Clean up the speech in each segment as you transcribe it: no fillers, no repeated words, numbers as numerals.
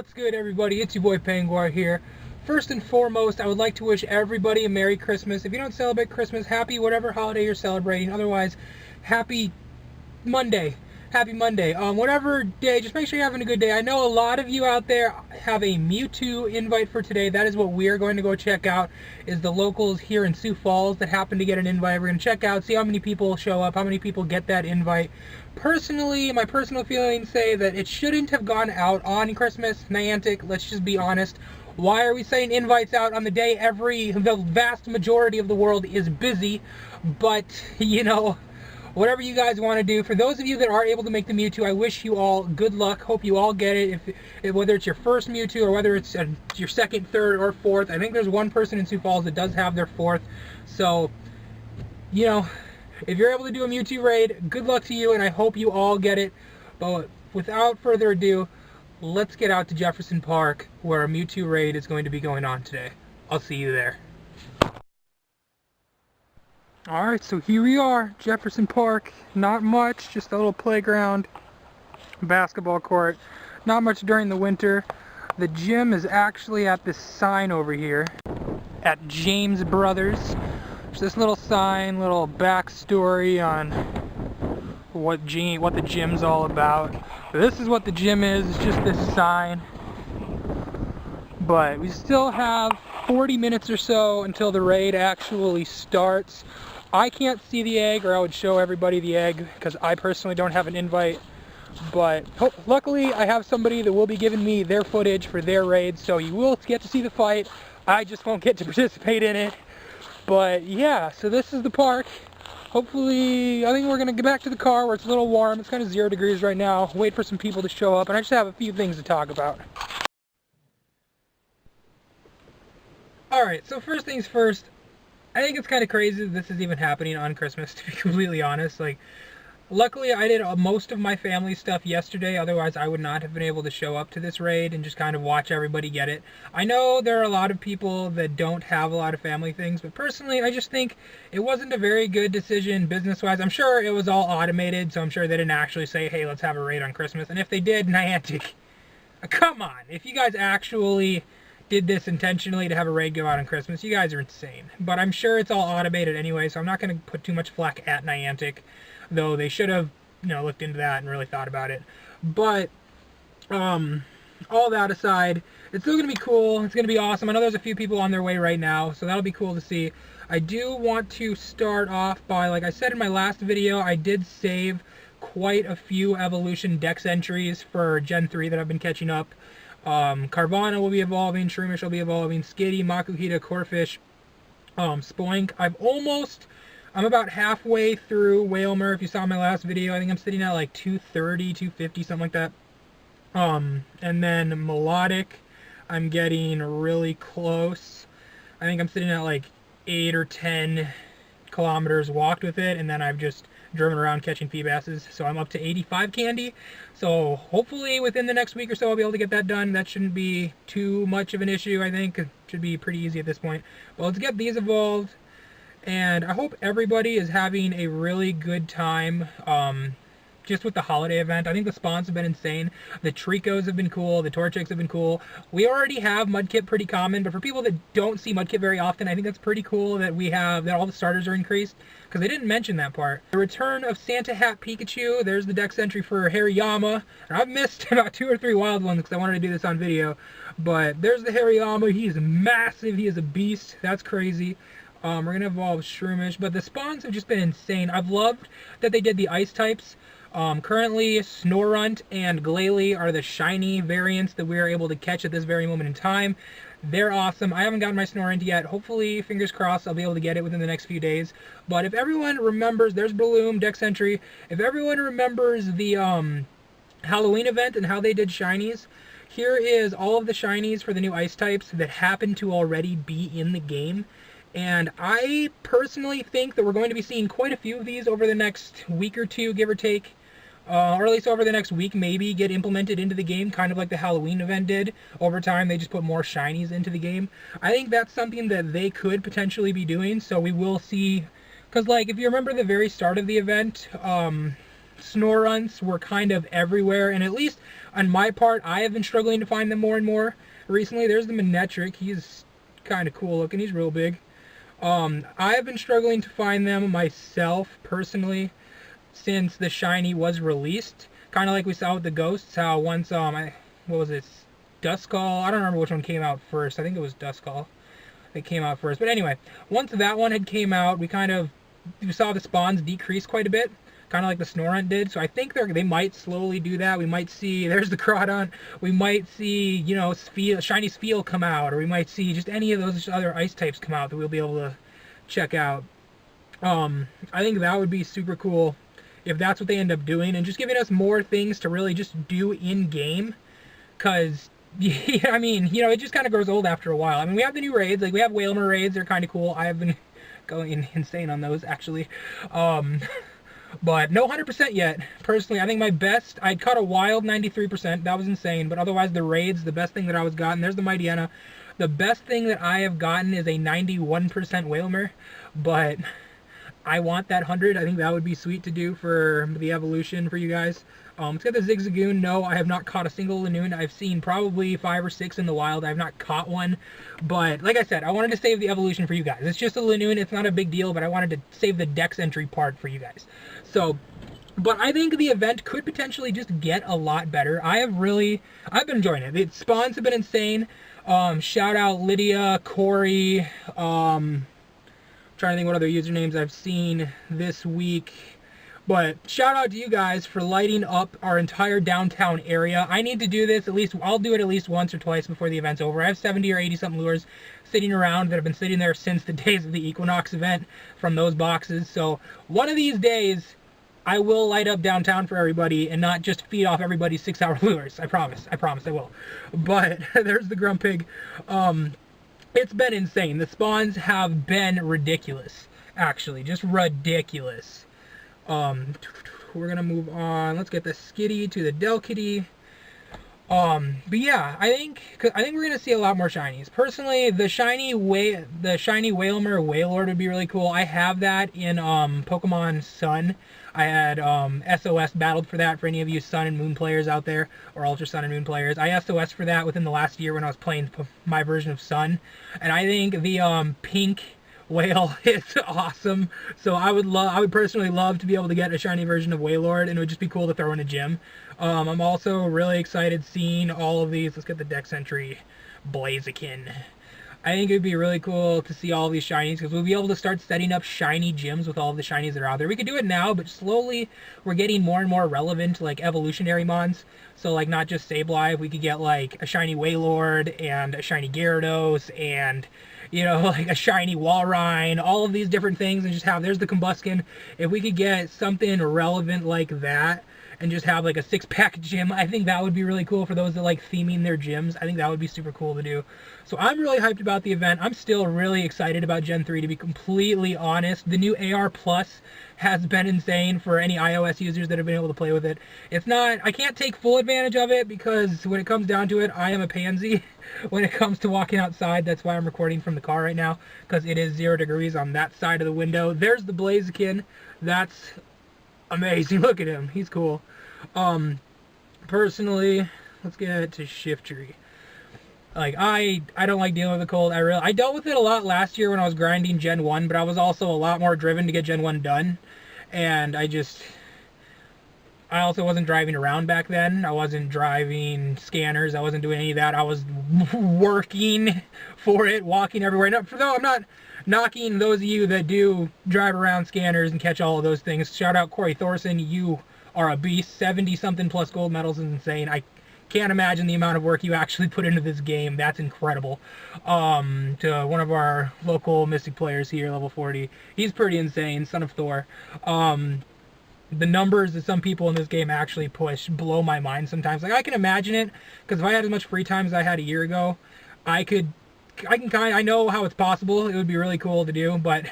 What's good, everybody? It's your boy Penguar here. First and foremost, I would like to wish everybody a Merry Christmas. If you don't celebrate Christmas, happy whatever holiday you're celebrating. Otherwise, happy Monday. Happy Monday. Whatever day, just make sure you're having a good day. I know a lot of you out there have a Mewtwo invite for today. That is what we're going to go check out, is the locals here in Sioux Falls that happen to get an invite. We're going to check out, see how many people show up, how many people get that invite. Personally, my personal feelings say that it shouldn't have gone out on Christmas. Niantic, let's just be honest. Why are we sending invites out on the day the vast majority of the world is busy? But, you know, whatever you guys want to do. For those of you that are able to make the Mewtwo, I wish you all good luck. Hope you all get it. If whether it's your first Mewtwo or whether it's your second, third, or fourth. I think there's one person in Sioux Falls that does have their fourth. So, you know, if you're able to do a Mewtwo raid, good luck to you, and I hope you all get it. But without further ado, let's get out to Jefferson Park, where a Mewtwo raid is going to be going on today. I'll see you there. Alright, so here we are, Jefferson Park. Not much, just a little playground, basketball court. Not much during the winter. The gym is actually at this sign over here, at James Brothers. There's this little sign, little backstory on what the gym's all about. But this is what the gym is, it's just this sign. But we still have 40 minutes or so until the raid actually starts. I can't see the egg, or I would show everybody the egg, because I personally don't have an invite. But luckily, I have somebody that will be giving me their footage for their raid, so you will get to see the fight. I just won't get to participate in it. But yeah, so this is the park. Hopefully, I think we're going to get back to the car where it's a little warm. It's kind of 0 degrees right now. Wait for some people to show up, and I just have a few things to talk about. Alright, so first things first, I think it's kind of crazy that this is even happening on Christmas, to be completely honest. Like, luckily I did most of my family stuff yesterday, otherwise I would not have been able to show up to this raid and just kind of watch everybody get it. I know there are a lot of people that don't have a lot of family things, but personally I just think it wasn't a very good decision business-wise. I'm sure it was all automated, so I'm sure they didn't actually say, hey, let's have a raid on Christmas. And if they did, Niantic, come on, if you guys actually did this intentionally to have a raid go out on Christmas, you guys are insane. But I'm sure it's all automated anyway, so I'm not going to put too much flack at Niantic, though they should have, you know, looked into that and really thought about it. But all that aside, it's still going to be cool. It's going to be awesome. I know there's a few people on their way right now, so that'll be cool to see. I do want to start off by, like I said in my last video, I did save quite a few evolution dex entries for Gen 3 that I've been catching up. Carvana will be evolving, Shroomish will be evolving, Skitty, Makuhita, Corphish, Spoink. I'm about halfway through Wailmer. If you saw my last video, I think I'm sitting at like 230, 250, something like that. And then Melodic, I'm getting really close. I think I'm sitting at like 8 or 10 kilometers walked with it, and then I've just driven around catching Feebasses, so I'm up to 85 candy. So hopefully within the next week or so I'll be able to get that done. That shouldn't be too much of an issue, I think. It should be pretty easy at this point. But let's get these evolved, and I hope everybody is having a really good time just with the holiday event. I think the spawns have been insane. The Tricos have been cool. The Torchics have been cool. We already have Mudkip pretty common, but for people that don't see Mudkip very often, I think that's pretty cool that that all the starters are increased, because they didn't mention that part. The return of Santa Hat Pikachu. There's the dex entry for Hariyama. And I've missed about 2 or 3 wild ones because I wanted to do this on video. But there's the Hariyama. He is massive. He is a beast. That's crazy. We're going to evolve Shroomish. But the spawns have just been insane. I've loved that they did the ice types. Currently, Snorunt and Glalie are the shiny variants that we are able to catch at this very moment in time. They're awesome. I haven't gotten my Snorunt yet. Hopefully, fingers crossed, I'll be able to get it within the next few days. But if everyone remembers, there's Bloom, Dex Entry. If everyone remembers the Halloween event and how they did Shinies, here is all of the Shinies for the new ice types that happen to already be in the game. And I personally think that we're going to be seeing quite a few of these over the next week or two, give or take. Or at least over the next week, maybe get implemented into the game, kind of like the Halloween event did. Over time, they just put more shinies into the game. I think that's something that they could potentially be doing, so we will see. Because, like, if you remember the very start of the event, Snorunts were kind of everywhere, and at least on my part, I have been struggling to find them more and more recently. There's the Manectric. He's kind of cool looking. He's real big. I have been struggling to find them myself, personally, since the shiny was released. Kind of like we saw with the ghosts, how once, what was it? Duskull? I don't remember which one came out first. I think it was Duskull. It came out first. But anyway, once that one had came out, we saw the spawns decrease quite a bit, kind of like the Snorunt did. So I think they might slowly do that. We might see, there's the Groudon, we might see, you know, shiny Spheal come out, or we might see just any of those other ice types come out that we'll be able to check out. I think that would be super cool if that's what they end up doing, and just giving us more things to really just do in-game, because, I mean, you know, it just kind of grows old after a while. I mean, we have the new raids, like, we have Wailmer raids, they're kind of cool. I have been going insane on those, actually. But no 100% yet. Personally, I think my best, I caught a wild 93%, that was insane, but otherwise the raids, the best thing that I was gotten, there's the Mightyena. The best thing that I have gotten is a 91% Wailmer, but I want that 100. I think that would be sweet to do for the evolution for you guys. Let's get the Zigzagoon. No, I have not caught a single Lanoon. I've seen probably 5 or 6 in the wild. I have not caught one. But like I said, I wanted to save the evolution for you guys. It's just a Lanoon. It's not a big deal, but I wanted to save the dex entry part for you guys. So, but I think the event could potentially just get a lot better. I've been enjoying it. The spawns have been insane. Shout out Lydia, Cory, trying to think what other usernames I've seen this week. But shout out to you guys for lighting up our entire downtown area. I need to do this at least, I'll do it at least once or twice before the event's over. I have 70 or 80 something lures sitting around that have been sitting there since the days of the Equinox event from those boxes. So one of these days, I will light up downtown for everybody and not just feed off everybody's 6-hour lures. I promise I will. But there's the Grumpig. It's been insane. The spawns have been ridiculous, actually, just ridiculous. We're gonna move on. Let's get the Skitty to the Delkitty. But yeah, I think we're gonna see a lot more shinies. Personally, the shiny Wailmer Wailord would be really cool. I have that in Pokemon Sun. I had SOS battled for that for any of you Sun and Moon players out there, or Ultra Sun and Moon players. I SOS for that within the last year when I was playing my version of Sun, and I think the pink whale is awesome. So I would personally love to be able to get a shiny version of Wailord, and it would just be cool to throw in a gym. I'm also really excited seeing all of these. Let's get the dex entry Blaziken. I think it would be really cool to see all of these shinies, because we'll be able to start setting up shiny gyms with all of the shinies that are out there. We could do it now, but slowly we're getting more and more relevant, like evolutionary mons. So like not just Sableye, we could get like a shiny Wailord and a shiny Gyarados and, you know, like a shiny Walrein, all of these different things, and just have, there's the Combuskin. If we could get something relevant like that, and just have like a 6-pack gym, I think that would be really cool for those that like theming their gyms. I think that would be super cool to do. So I'm really hyped about the event. I'm still really excited about Gen 3, to be completely honest. The new AR Plus has been insane for any iOS users that have been able to play with it. It's not, I can't take full advantage of it, because when it comes down to it, I am a pansy when it comes to walking outside. That's why I'm recording from the car right now, because it is 0 degrees on that side of the window. There's the Blaziken. That's amazing. Look at him. He's cool. Personally, let's get to Shiftry. Like, I don't like dealing with the cold. I dealt with it a lot last year when I was grinding Gen 1, but I was also a lot more driven to get Gen 1 done. And I also wasn't driving around back then. I wasn't driving scanners. I wasn't doing any of that. I was working for it, walking everywhere. No, I'm not knocking those of you that do drive around scanners and catch all of those things. Shout out Cory Thorson. You are a beast. 70-something plus gold medals is insane. I can't imagine the amount of work you actually put into this game. That's incredible. To one of our local Mystic players here, level 40. He's pretty insane. Son of Thor. The numbers that some people in this game actually push blow my mind sometimes. Like, I can imagine it, because if I had as much free time as I had a year ago, I know how it's possible. It would be really cool to do, but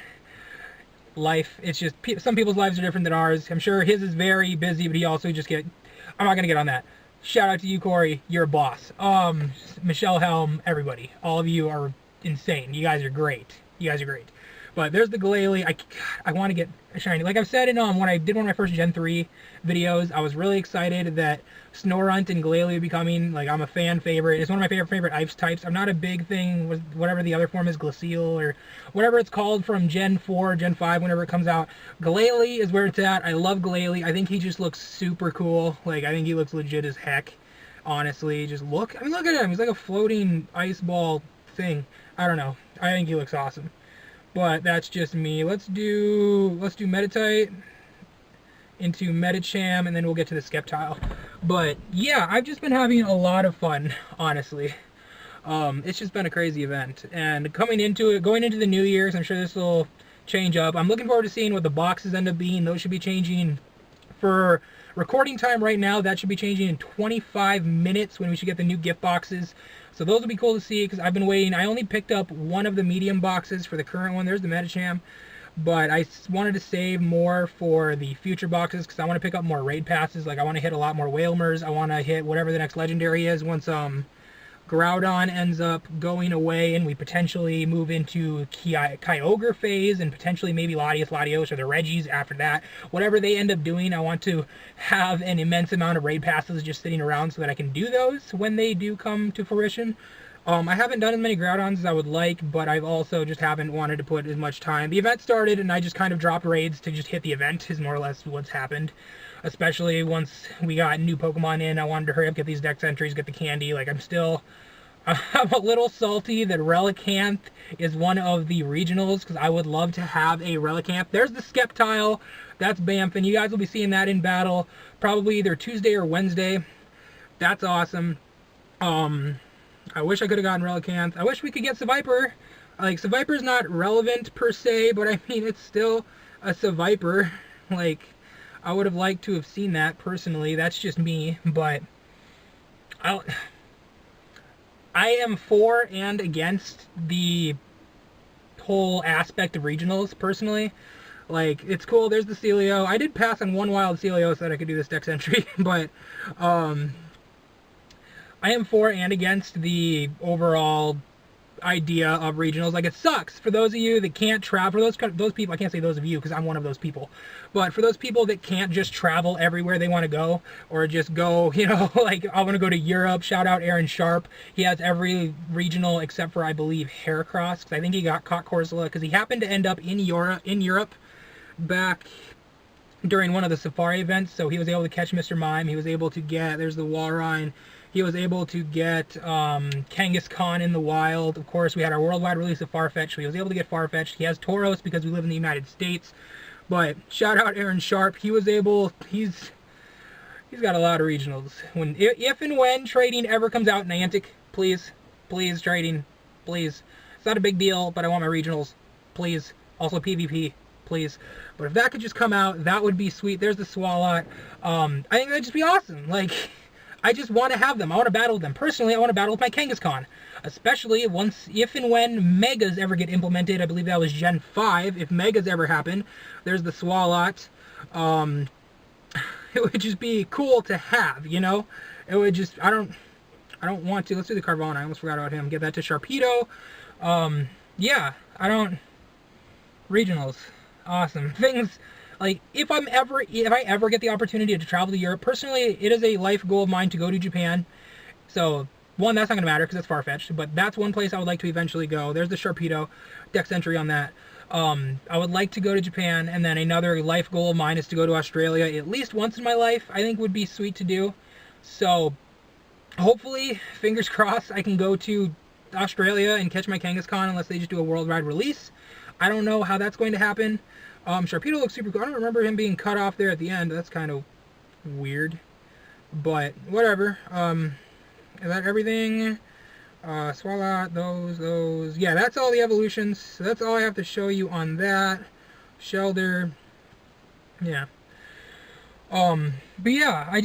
life, it's just, some people's lives are different than ours. I'm sure his is very busy, but he also just I'm not going to get on that. Shout out to you, Cory. You're a boss. Michelle Helm, everybody. All of you are insane. You guys are great. You guys are great. But there's the Glalie. I want to get a shiny. Like I've said in when I did one of my first Gen 3 videos, I was really excited that Snorunt and Glalie are becoming, like, I'm a fan favorite. It's one of my favorite Ice types. I'm not a big thing with whatever the other form is, Glacial or whatever it's called from Gen 4, Gen 5, whenever it comes out. Glalie is where it's at. I love Glalie. I think he just looks super cool. Like, I think he looks legit as heck. Honestly, just look. I mean, look at him. He's like a floating ice ball thing. I don't know. I think he looks awesome. But that's just me. Let's do Meditite into Medicham, and then we'll get to the Sceptile. But yeah, I've just been having a lot of fun, honestly. It's just been a crazy event. And going into the New Year's, I'm sure this will change up. I'm looking forward to seeing what the boxes end up being. Those should be changing for recording time right now. That should be changing in 25 minutes when we should get the new gift boxes. So those will be cool to see, because I've been waiting. I only picked up one of the medium boxes for the current one. There's the Medicham. But I wanted to save more for the future boxes, because I want to pick up more raid passes. Like, I want to hit a lot more Wailmers. I want to hit whatever the next legendary is once Groudon ends up going away and we potentially move into Kyogre phase, and potentially maybe Latios or the Reggies after that. Whatever they end up doing, I want to have an immense amount of raid passes just sitting around so that I can do those when they do come to fruition. I haven't done as many Groudons as I would like, but I've also just haven't wanted to put as much time. The event started and I just kind of dropped raids to just hit the event, is more or less what's happened. Especially once we got new Pokemon in, I wanted to hurry up, get these dex entries, get the candy. Like, I'm a little salty that Relicanth is one of the regionals, because I would love to have a Relicanth. There's the Sceptile. That's Bamfin. You guys will be seeing that in battle probably either Tuesday or Wednesday. That's awesome. I wish I could have gotten Relicanth. I wish we could get Seviper. Like, Seviper's not relevant per se, but I mean, it's still a Seviper. Like, I would have liked to have seen that personally. That's just me, but I am for and against the whole aspect of regionals, personally. Like, it's cool. There's the Celio. I did pass on one wild Celio so that I could do this dex entry, but I am for and against the overall idea of regionals. Like, it sucks for those of you that can't travel, for those people, I can't say those of you because I'm one of those people, but for those people that can't just travel everywhere they want to go, or just go, you know, like, I want to go to Europe. Shout out Aaron Sharp. He has every regional except for, I believe, Heracross, because I think he got caught Corsola because he happened to end up in Europe back during one of the Safari events, so he was able to catch Mr. Mime. He was able to get, there's the Walrein. He was able to get Kangaskhan in the wild. Of course, we had our worldwide release of Farfetch'd, so he was able to get Farfetch'd. He has Tauros because we live in the United States. But shout out Aaron Sharp. He was able, he's got a lot of regionals. If and when trading ever comes out, Niantic, please trading, please. It's not a big deal, but I want my regionals, please. Also PvP, please. But if that could just come out, that would be sweet. There's the Swalot. I think that'd just be awesome. Like, I just want to have them. I want to battle with them. Personally, I want to battle with my Kangaskhan. Especially if and when Megas ever get implemented. I believe that was Gen 5. If Megas ever happen, there's the Swalot. It would just be cool to have, you know? It would just, I don't want to. Let's do the Carvana. I almost forgot about him. Get that to Sharpedo. Yeah, regionals. Awesome. Things... Like, if I ever get the opportunity to travel to Europe, personally, it is a life goal of mine to go to Japan. So, one, that's not going to matter because it's far-fetched, but that's one place I would like to eventually go. There's the Sharpedo dex entry on that. I would like to go to Japan, and then another life goal of mine is to go to Australia at least once in my life. I think would be sweet to do. So, hopefully, fingers crossed, I can go to Australia and catch my Kangaskhan unless they just do a worldwide release. I don't know how that's going to happen. Sharpedo looks super cool. I don't remember him being cut off there at the end. That's kind of weird. But, whatever. Is that everything? Swalot, those. Yeah, that's all the evolutions. So that's all I have to show you on that. Shelter. Yeah. But yeah,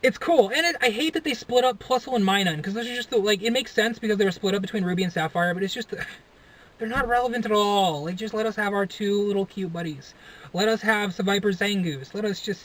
it's cool. And I hate that they split up Plusle and Minun, because those are just, like, it makes sense because they were split up between Ruby and Sapphire, but it's just... They're not relevant at all. Like, just let us have our two little cute buddies. Let us have Seviper Zangoose. Let us just...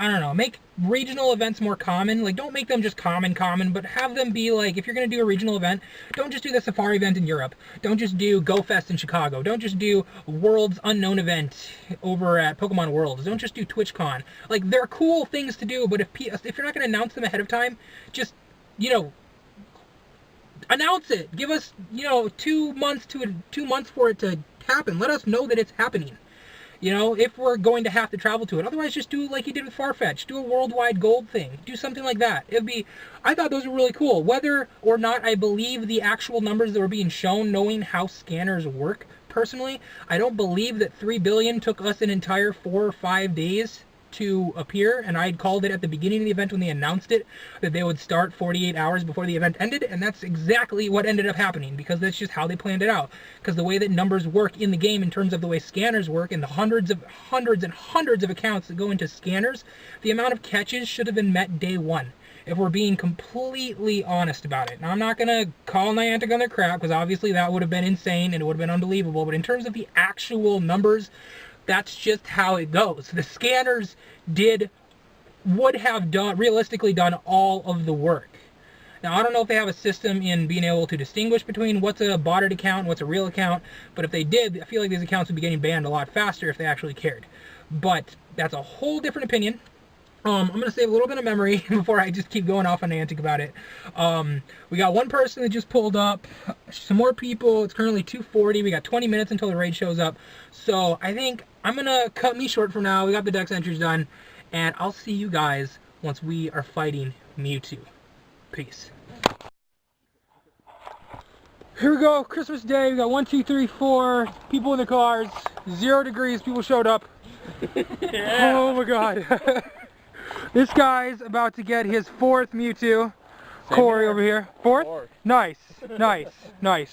I don't know, make regional events more common. Like, don't make them just common, but have them be like, if you're going to do a regional event, don't just do the Safari event in Europe. Don't just do Go Fest in Chicago. Don't just do World's Unknown event over at Pokemon Worlds. Don't just do TwitchCon. Like, they're cool things to do, but if you're not going to announce them ahead of time, just, you know, announce it. Give us, you know, 2 months for it to happen. Let us know that it's happening. You know, if we're going to have to travel to it. Otherwise, just do like you did with Farfetch. Do a worldwide gold thing. Do something like that. It'd be, I thought those were really cool. Whether or not I believe the actual numbers that were being shown, knowing how scanners work, personally, I don't believe that 3 billion took us an entire 4 or 5 days to appear, and I'd called it at the beginning of the event when they announced it, that they would start 48 hours before the event ended, and that's exactly what ended up happening, because that's just how they planned it out. Because the way that numbers work in the game in terms of the way scanners work, and the hundreds and hundreds of accounts that go into scanners, the amount of catches should have been met day one, if we're being completely honest about it. Now, I'm not going to call Niantic on their crap, because obviously that would have been insane, and it would have been unbelievable, but in terms of the actual numbers, that's just how it goes. The scanners would have realistically done all of the work. Now, I don't know if they have a system in being able to distinguish between what's a botted account and what's a real account, but if they did, I feel like these accounts would be getting banned a lot faster if they actually cared. But that's a whole different opinion. I'm going to save a little bit of memory before I just keep going off on Niantic about it. We got one person that just pulled up, some more people. It's currently 2:40. We got 20 minutes until the raid shows up. So I think I'm going to cut me short for now. We got the Dex entries done, and I'll see you guys once we are fighting Mewtwo. Peace. Here we go, Christmas Day. We got 1, 2, 3, 4 people in the cars. 0 degrees, people showed up. Yeah. Oh my god. This guy's about to get his 4th Mewtwo. Cory over here. 4th? Nice, nice, nice.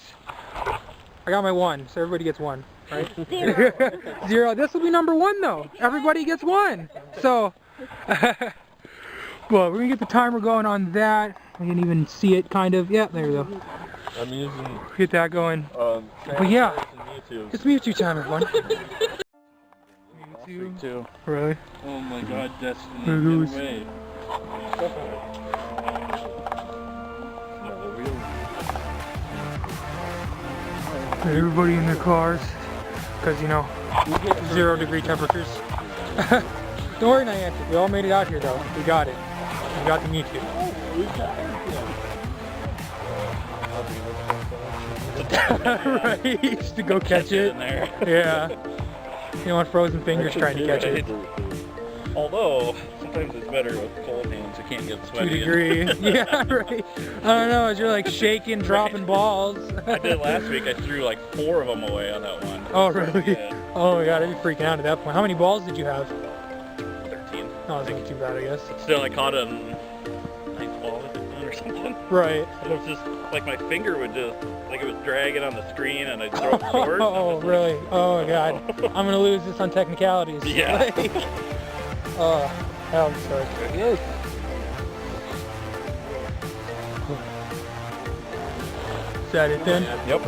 I got my 1, so everybody gets 1, right? 0. 0. This will be number 1 though. Everybody gets 1. So, well, we're gonna get the timer going on that. I can even see it kind of. Yeah, there we go. I'm using. Get that going. But yeah, it's Mewtwo time, everyone. Mewtwo. Really? Oh my god, Destiny, get away. Everybody in their cars, because you know, 0 degree temperatures. Don't worry, Niantic, we all made it out here though. We got it. We got the Mewtwo. Right, just to go catch it. Yeah. You don't want frozen fingers trying to catch it. Although, sometimes it's better with cold hands, you can't get sweaty. 2 degree. Yeah, right. I don't know, as you're like shaking, dropping balls. I did last week, I threw like 4 of them away on that one. Oh, really? Yeah. Oh my god, I'd be freaking out at that point. How many balls did you have? 13. Oh, it's not too bad, I guess. Still, I caught a nice ball or something. Right. It was just like my finger would just, like it was dragging on the screen and I'd throw it forward. Oh, really? Like, oh, god. I'm going to lose this on technicalities. Yeah. Oh, I'm sorry. Yes. Is that it then? Yep.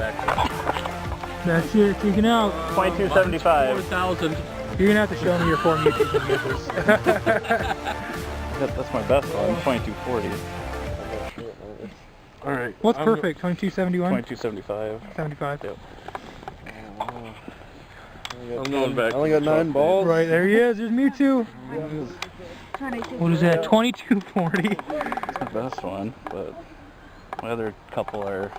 That's it, taken out. 2275. 4,000. You're going to have to show me your 4 Mewtwo's when you get this. That's my best one, 2240. Alright. What's perfect? 2271? 2275. 75. Yep. I'm going back. I only got 9 balls. Right, there he is. There's Mewtwo. What is that? 2240. It's my best one, but my other couple are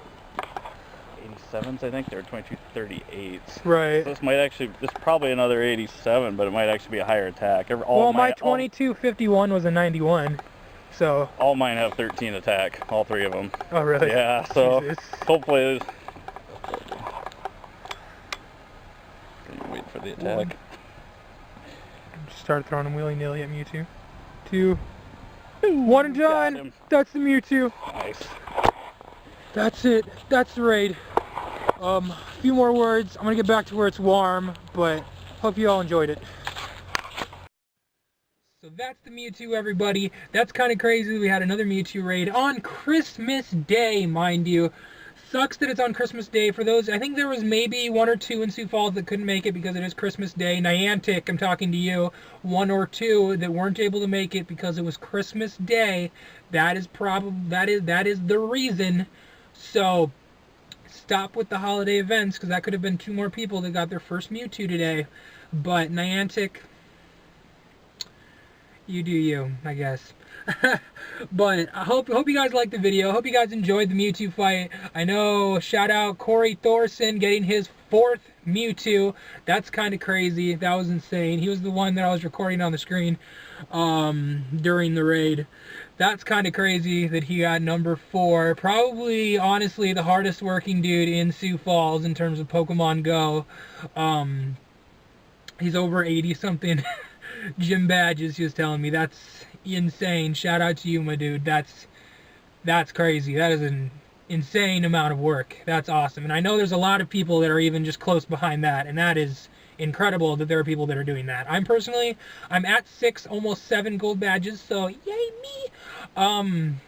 87s, I think. They're 2238s. Right. So this is probably another 87, but it might actually be a higher attack. Well, my 2251 was a 91. So all mine have 13 attack, all 3 of them. Oh, really? Yeah, so Jesus. hopefully... Wait for the attack. Just start throwing them willy-nilly at Mewtwo. 2, 1 and done! That's the Mewtwo. Nice. That's it. That's the raid. A few more words. I'm going to get back to where it's warm, but hope you all enjoyed it. So that's the Mewtwo, everybody. That's kind of crazy. We had another Mewtwo raid on Christmas Day, mind you. sucks that it's on Christmas Day. For those, I think there was maybe 1 or 2 in Sioux Falls that couldn't make it because it is Christmas Day. Niantic, I'm talking to you, 1 or 2 that weren't able to make it because it was Christmas Day. That is the reason. So stop with the holiday events, because that could have been 2 more people that got their first Mewtwo today. But Niantic, you do you, I guess. But I hope you guys liked the video. I hope you guys enjoyed the Mewtwo fight. I know, shout out Cory Thorson getting his 4th Mewtwo. That's kind of crazy. That was insane. He was the one that I was recording on the screen during the raid. That's kind of crazy that he got number 4. Probably, honestly, the hardest working dude in Sioux Falls in terms of Pokemon Go. He's over 80-something gym badges, he was telling me. That's insane. Shout out to you, my dude. That's crazy. That is an insane amount of work. That's awesome. And I know there's a lot of people that are even just close behind that, and that is incredible that there are people that are doing that. I'm at 6, almost 7 gold badges, so yay me.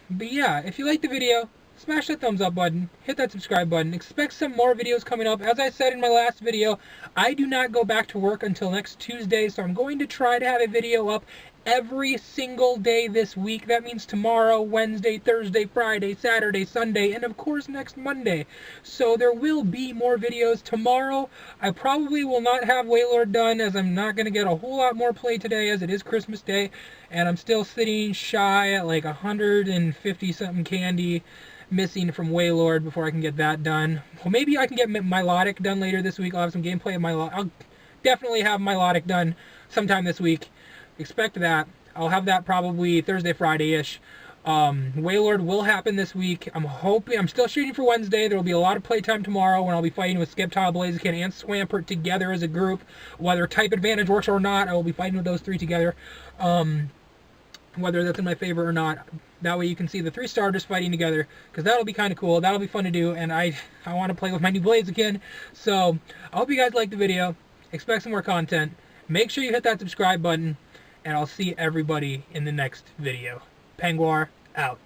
But yeah, if you liked the video, smash that thumbs up button, hit that subscribe button. Expect some more videos coming up. As I said in my last video, I do not go back to work until next Tuesday, so I'm going to try to have a video up every single day this week. That means tomorrow, Wednesday, Thursday, Friday, Saturday, Sunday, and of course next Monday. So there will be more videos. Tomorrow, I probably will not have Wailord done, as I'm not going to get a whole lot more play today, as it is Christmas Day, and I'm still sitting shy at like 150-something candy missing from Wailord before I can get that done. Well, maybe I can get Milotic done later this week. I'll have some gameplay of Milotic. I'll definitely have Milotic done sometime this week. Expect that. I'll have that probably Thursday, Friday-ish. Wailord will happen this week. I'm still shooting for Wednesday. There will be a lot of playtime tomorrow when I'll be fighting with Skiptile, Blaziken, and Swampert together as a group. Whether Type Advantage works or not, I will be fighting with those 3 together. Whether that's in my favor or not. That way you can see the 3 starters fighting together, because that'll be kind of cool. That'll be fun to do, and I want to play with my new Blaziken. So I hope you guys liked the video. Expect some more content. Make sure you hit that subscribe button, and I'll see everybody in the next video. Penguar, out.